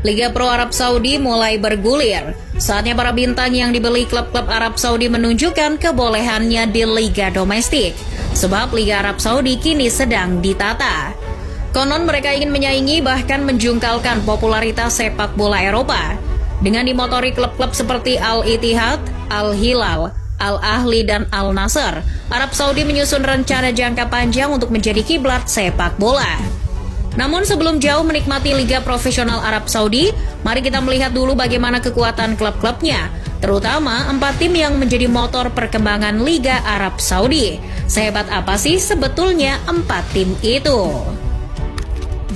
Liga Pro Arab Saudi mulai bergulir. Saatnya para bintang yang dibeli klub-klub Arab Saudi menunjukkan kebolehannya di liga domestik. Sebab Liga Arab Saudi kini sedang ditata. Konon mereka ingin menyaingi bahkan menjungkalkan popularitas sepak bola Eropa. Dengan dimotori klub-klub seperti Al-Ittihad, Al-Hilal, Al-Ahli, dan Al-Nassr, Arab Saudi menyusun rencana jangka panjang untuk menjadi kiblat sepak bola. Namun sebelum jauh menikmati Liga Profesional Arab Saudi, mari kita melihat dulu bagaimana kekuatan klub-klubnya, terutama 4 tim yang menjadi motor perkembangan Liga Arab Saudi. Sehebat apa sih sebetulnya 4 tim itu?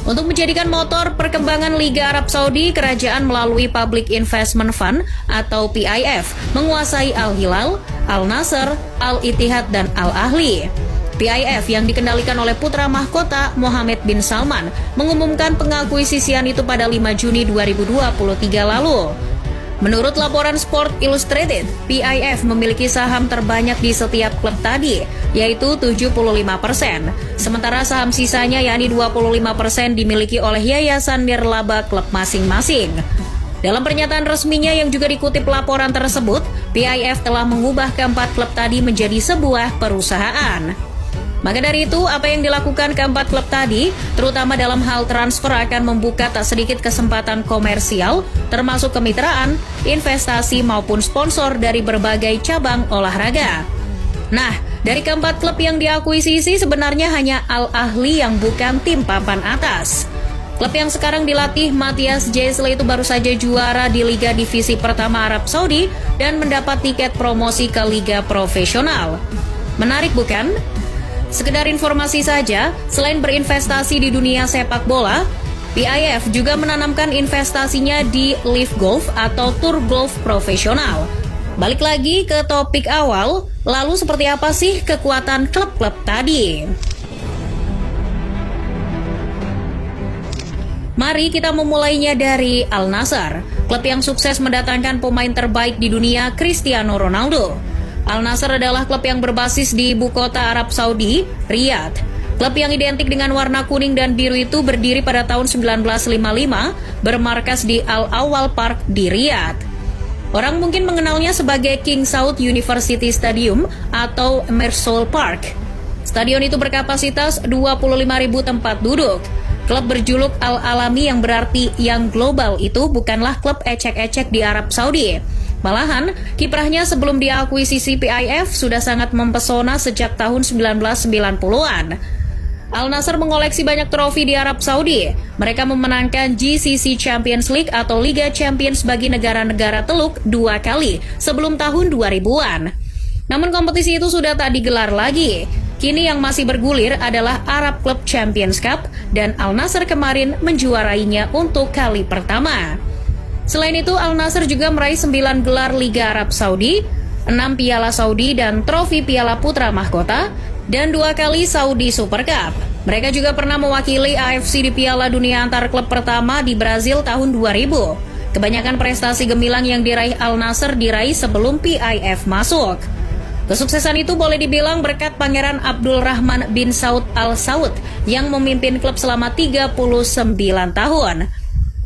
Untuk menjadikan motor perkembangan Liga Arab Saudi, kerajaan melalui Public Investment Fund atau PIF menguasai Al-Hilal, Al-Nassr, Al-Ittihad, dan Al-Ahli. PIF yang dikendalikan oleh putra mahkota Mohammed bin Salman mengumumkan pengakuisisian itu pada 5 Juni 2023 lalu. Menurut laporan Sport Illustrated, PIF memiliki saham terbanyak di setiap klub tadi, yaitu 75%. Sementara saham sisanya yakni 25% dimiliki oleh yayasan nirlaba klub masing-masing. Dalam pernyataan resminya yang juga dikutip laporan tersebut, PIF telah mengubah keempat klub tadi menjadi sebuah perusahaan. Maka dari itu, apa yang dilakukan keempat klub tadi, terutama dalam hal transfer, akan membuka tak sedikit kesempatan komersial, termasuk kemitraan, investasi maupun sponsor dari berbagai cabang olahraga. Nah, dari keempat klub yang diakuisisi sebenarnya hanya Al-Ahli yang bukan tim papan atas. Klub yang sekarang dilatih Matthias Jesle itu baru saja juara di Liga Divisi Pertama Arab Saudi dan mendapat tiket promosi ke Liga Profesional. Menarik bukan? Sekedar informasi saja, selain berinvestasi di dunia sepak bola, PIF juga menanamkan investasinya di Live Golf atau Tour Golf profesional. Balik lagi ke topik awal, lalu seperti apa sih kekuatan klub-klub tadi? Mari kita memulainya dari Al-Nassr, klub yang sukses mendatangkan pemain terbaik di dunia, Cristiano Ronaldo. Al-Nassr adalah klub yang berbasis di ibu kota Arab Saudi, Riyadh. Klub yang identik dengan warna kuning dan biru itu berdiri pada tahun 1955, bermarkas di Al-Awwal Park di Riyadh. Orang mungkin mengenalnya sebagai King Saud University Stadium atau Mersol Park. Stadion itu berkapasitas 25.000 tempat duduk. Klub berjuluk Al-Alami yang berarti yang global itu bukanlah klub ecek-ecek di Arab Saudi. Malahan, kiprahnya sebelum diakuisisi PIF sudah sangat mempesona sejak tahun 1990-an. Al-Nassr mengoleksi banyak trofi di Arab Saudi. Mereka memenangkan GCC Champions League atau Liga Champions bagi negara-negara Teluk 2 kali sebelum tahun 2000-an. Namun kompetisi itu sudah tak digelar lagi. Kini yang masih bergulir adalah Arab Club Champions Cup dan Al-Nassr kemarin menjuarainya untuk kali pertama. Selain itu, Al-Nassr juga meraih 9 gelar Liga Arab Saudi, 6 Piala Saudi dan trofi Piala Putra Mahkota, dan 2 kali Saudi Super Cup. Mereka juga pernah mewakili AFC di Piala Dunia antar klub pertama di Brazil tahun 2000. Kebanyakan prestasi gemilang yang diraih Al-Nassr diraih sebelum PIF masuk. Kesuksesan itu boleh dibilang berkat Pangeran Abdul Rahman bin Saud Al Saud yang memimpin klub selama 39 tahun.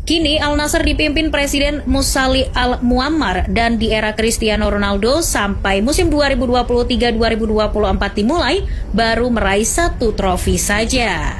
Kini Al-Nassr dipimpin Presiden Musali Al-Muammar dan di era Cristiano Ronaldo sampai musim 2023-2024 dimulai baru meraih 1 trofi saja.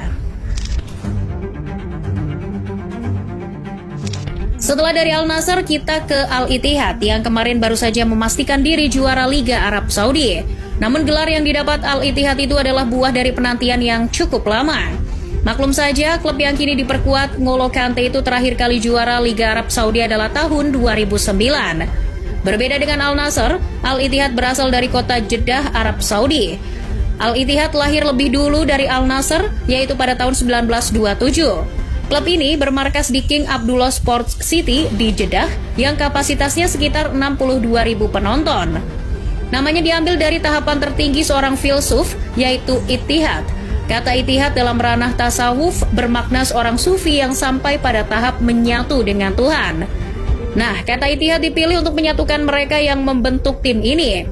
Setelah dari Al-Nassr, kita ke Al-Ittihad yang kemarin baru saja memastikan diri juara Liga Arab Saudi. Namun gelar yang didapat Al-Ittihad itu adalah buah dari penantian yang cukup lama. Maklum saja, klub yang kini diperkuat N'Golo Kante itu terakhir kali juara Liga Arab Saudi adalah tahun 2009. Berbeda dengan Al-Nassr, Al-Ittihad berasal dari kota Jeddah, Arab Saudi. Al-Ittihad lahir lebih dulu dari Al-Nassr, yaitu pada tahun 1927. Klub ini bermarkas di King Abdullah Sports City di Jeddah yang kapasitasnya sekitar 62.000 penonton. Namanya diambil dari tahapan tertinggi seorang filsuf, yaitu Ittihad. Kata Ittihad dalam ranah tasawuf bermakna seorang sufi yang sampai pada tahap menyatu dengan Tuhan. Nah, kata Ittihad dipilih untuk menyatukan mereka yang membentuk tim ini.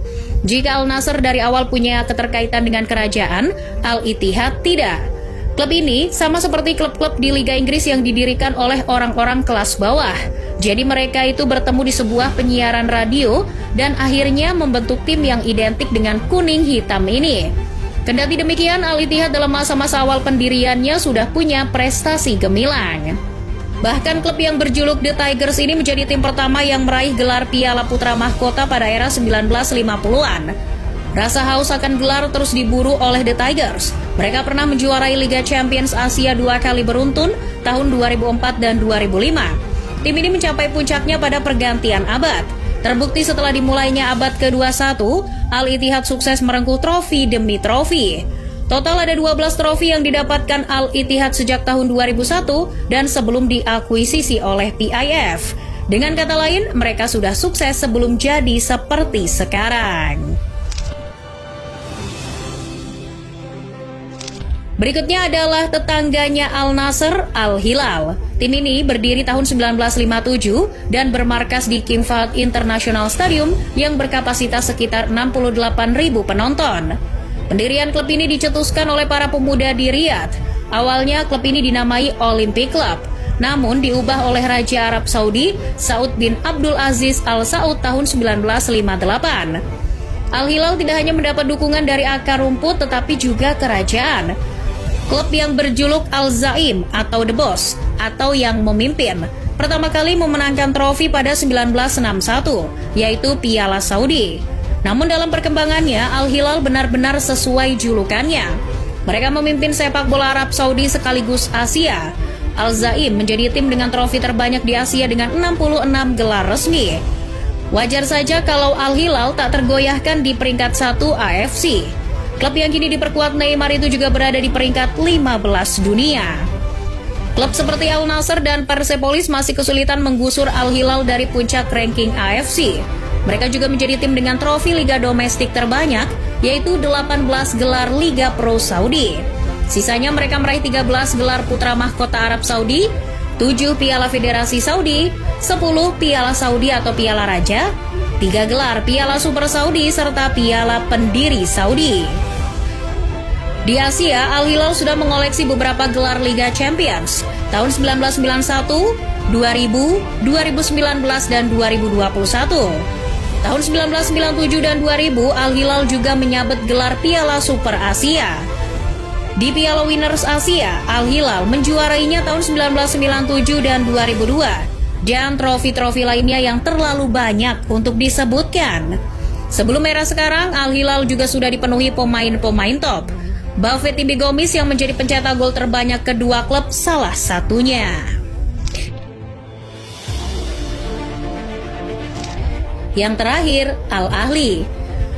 Jika Al-Nassr dari awal punya keterkaitan dengan kerajaan, Al-Ittihad tidak. Klub ini sama seperti klub-klub di Liga Inggris yang didirikan oleh orang-orang kelas bawah. Jadi mereka itu bertemu di sebuah penyiaran radio dan akhirnya membentuk tim yang identik dengan kuning hitam ini. Kendati demikian, Al-Ittihad dalam masa-masa awal pendiriannya sudah punya prestasi gemilang. Bahkan klub yang berjuluk The Tigers ini menjadi tim pertama yang meraih gelar Piala Putra Mahkota pada era 1950-an. Rasa haus akan gelar terus diburu oleh The Tigers. Mereka pernah menjuarai Liga Champions Asia 2 kali beruntun tahun 2004 dan 2005. Tim ini mencapai puncaknya pada pergantian abad. Terbukti setelah dimulainya abad ke-21, Al-Ittihad sukses merengkuh trofi demi trofi. Total ada 12 trofi yang didapatkan Al-Ittihad sejak tahun 2001 dan sebelum diakuisisi oleh PIF. Dengan kata lain, mereka sudah sukses sebelum jadi seperti sekarang. Berikutnya adalah tetangganya Al-Nassr, Al-Hilal. Tim ini berdiri tahun 1957 dan bermarkas di King Fahd International Stadium yang berkapasitas sekitar 68.000 penonton. Pendirian klub ini dicetuskan oleh para pemuda di Riyadh. Awalnya klub ini dinamai Olympic Club, namun diubah oleh Raja Arab Saudi, Saud bin Abdul Aziz Al Saud tahun 1958. Al-Hilal tidak hanya mendapat dukungan dari akar rumput tetapi juga kerajaan. Klub yang berjuluk Al-Zaim atau The Boss atau yang memimpin pertama kali memenangkan trofi pada 1961, yaitu Piala Saudi. Namun dalam perkembangannya, Al-Hilal benar-benar sesuai julukannya. Mereka memimpin sepak bola Arab Saudi sekaligus Asia. Al-Zaim menjadi tim dengan trofi terbanyak di Asia dengan 66 gelar resmi. Wajar saja kalau Al-Hilal tak tergoyahkan di peringkat 1 AFC. Klub yang kini diperkuat Neymar itu juga berada di peringkat 15 dunia. Klub seperti Al-Nassr dan Persepolis masih kesulitan menggusur Al-Hilal dari puncak ranking AFC. Mereka juga menjadi tim dengan trofi liga domestik terbanyak, yaitu 18 gelar Liga Pro Saudi. Sisanya mereka meraih 13 gelar Putra Mahkota Arab Saudi, 7 Piala Federasi Saudi, 10 Piala Saudi atau Piala Raja, 3 gelar Piala Super Saudi, serta Piala Pendiri Saudi. Di Asia, Al-Hilal sudah mengoleksi beberapa gelar Liga Champions tahun 1991, 2000, 2019, dan 2021. Tahun 1997 dan 2000, Al-Hilal juga menyabet gelar Piala Super Asia. Di Piala Winners Asia, Al-Hilal menjuarainya tahun 1997 dan 2002, dan trofi-trofi lainnya yang terlalu banyak untuk disebutkan. Sebelum era sekarang, Al-Hilal juga sudah dipenuhi pemain-pemain top. Buffett Ibi Gomis yang menjadi pencetak gol terbanyak kedua klub salah satunya. Yang terakhir, Al-Ahli.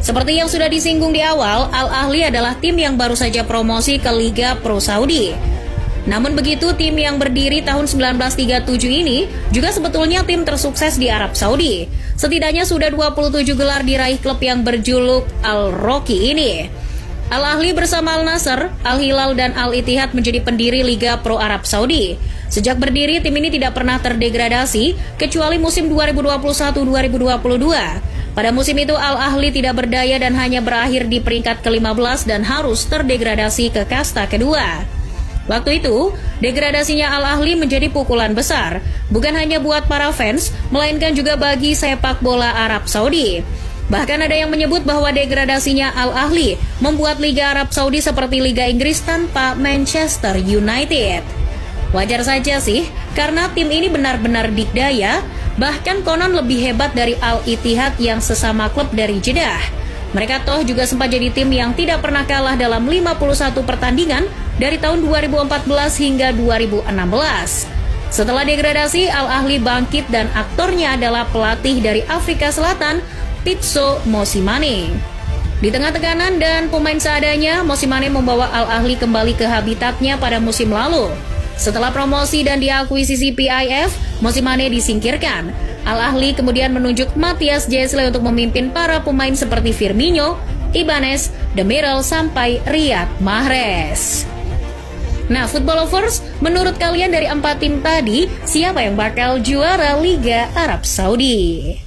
Seperti yang sudah disinggung di awal, Al-Ahli adalah tim yang baru saja promosi ke Liga Pro Saudi. Namun begitu, tim yang berdiri tahun 1937 ini juga sebetulnya tim tersukses di Arab Saudi. Setidaknya sudah 27 gelar diraih klub yang berjuluk Al-Roki ini. Al-Ahli bersama Al-Nassr, Al-Hilal, dan Al-Ittihad menjadi pendiri Liga Pro Arab Saudi. Sejak berdiri, tim ini tidak pernah terdegradasi, kecuali musim 2021-2022. Pada musim itu, Al-Ahli tidak berdaya dan hanya berakhir di peringkat ke-15 dan harus terdegradasi ke kasta kedua. Waktu itu, degradasinya Al-Ahli menjadi pukulan besar, bukan hanya buat para fans, melainkan juga bagi sepak bola Arab Saudi. Bahkan ada yang menyebut bahwa degradasinya Al-Ahli membuat Liga Arab Saudi seperti Liga Inggris tanpa Manchester United. Wajar saja sih, karena tim ini benar-benar dikdaya, bahkan konon lebih hebat dari Al-Ittihad yang sesama klub dari Jeddah. Mereka toh juga sempat jadi tim yang tidak pernah kalah dalam 51 pertandingan dari tahun 2014 hingga 2016. Setelah degradasi, Al-Ahli bangkit dan aktornya adalah pelatih dari Afrika Selatan, Pitso Mosimane. Di tengah tekanan dan pemain seadanya, Mosimane membawa Al-Ahli kembali ke habitatnya pada musim lalu. Setelah promosi dan diakuisisi PIF, Mosimane disingkirkan. Al-Ahli kemudian menunjuk Matthias Jesle untuk memimpin para pemain seperti Firmino, Ibanez, Demiral, sampai Riyad Mahrez. Nah, football lovers, menurut kalian dari 4 tim tadi, siapa yang bakal juara Liga Arab Saudi?